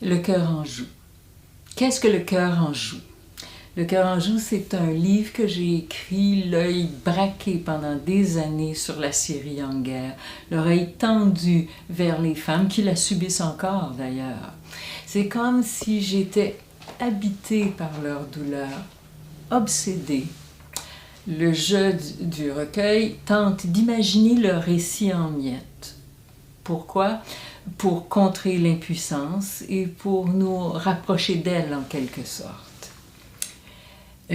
Le cœur en joue. Qu'est-ce que le cœur en joue? Le cœur en joue, c'est un livre que j'ai écrit, l'œil braqué pendant des années sur la Syrie en guerre, l'oreille tendue vers les femmes qui la subissent encore d'ailleurs. C'est comme si j'étais habitée par leur douleur, obsédée. Le jeu du recueil tente d'imaginer leur récit en miettes. Pourquoi? Pour contrer l'impuissance et pour nous rapprocher d'elle en quelque sorte.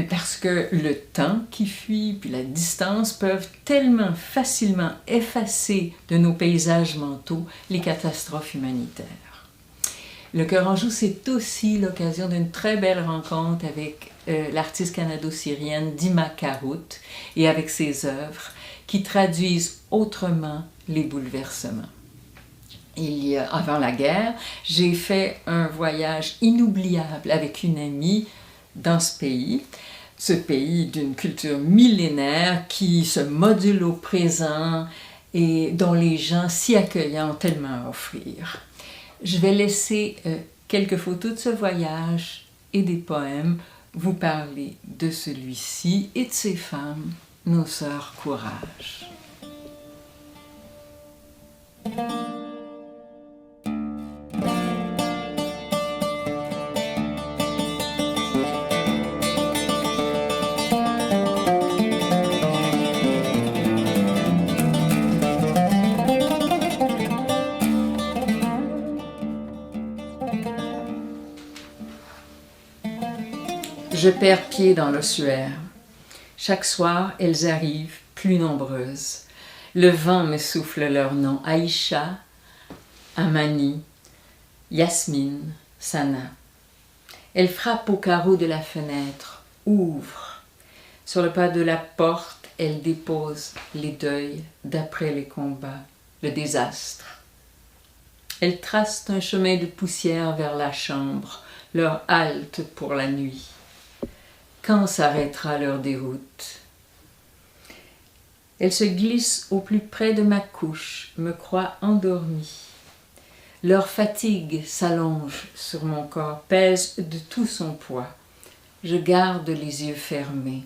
Parce que le temps qui fuit puis la distance peuvent tellement facilement effacer de nos paysages mentaux les catastrophes humanitaires. Le cœur en joue, c'est aussi l'occasion d'une très belle rencontre avec l'artiste canado-syrienne Dima Karout et avec ses œuvres qui traduisent autrement les bouleversements. Avant la guerre, j'ai fait un voyage inoubliable avec une amie dans ce pays d'une culture millénaire qui se module au présent et dont les gens si accueillants ont tellement à offrir. Je vais laisser quelques photos de ce voyage et des poèmes vous parler de celui-ci et de ces femmes, nos sœurs courage. Je perds pied dans l'ossuaire. Chaque soir, elles arrivent, plus nombreuses. Le vent me souffle leurs noms. Aïcha, Amani, Yasmine, Sana. Elles frappent au carreau de la fenêtre, ouvrent. Sur le pas de la porte, elles déposent les deuils d'après les combats, le désastre. Elles tracent un chemin de poussière vers la chambre, leur halte pour la nuit. Quand s'arrêtera leur déroute? Elles se glissent au plus près de ma couche, me croient endormie. Leur fatigue s'allonge sur mon corps, pèse de tout son poids. Je garde les yeux fermés.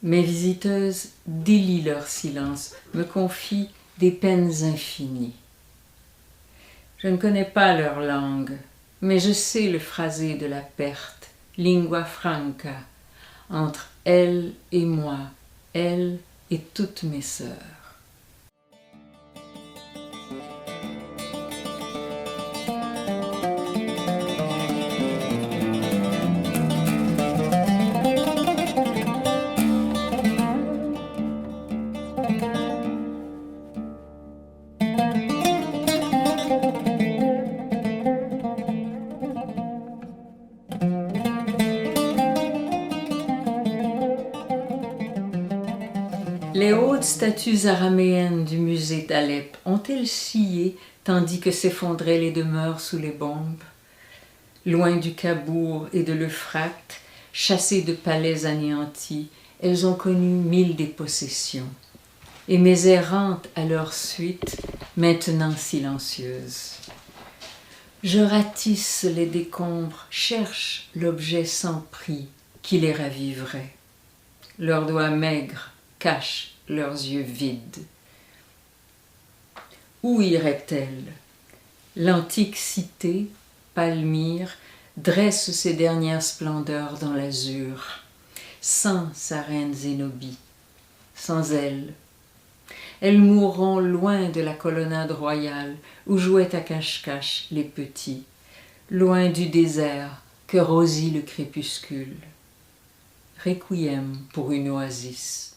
Mes visiteuses délient leur silence, me confient des peines infinies. Je ne connais pas leur langue, mais je sais le phrasé de la perte. Lingua franca, entre elle et moi, elle et toutes mes sœurs. Les hautes statues araméennes du musée d'Alep ont-elles scié tandis que s'effondraient les demeures sous les bombes? Loin du Cabourg et de l'Euphrate, chassées de palais anéantis, elles ont connu 1000 dépossessions. Et mes errantes à leur suite, maintenant silencieuses. Je ratisse les décombres, cherche l'objet sans prix qui les raviverait. Leurs doigts maigres cachent leurs yeux vides. Où irait-elle? L'antique cité, Palmyre, dresse ses dernières splendeurs dans l'azur, sans sa reine Zénobie, sans elle. Elles mourront loin de la colonnade royale où jouaient à cache-cache les petits, loin du désert que rosit le crépuscule. Requiem pour une oasis.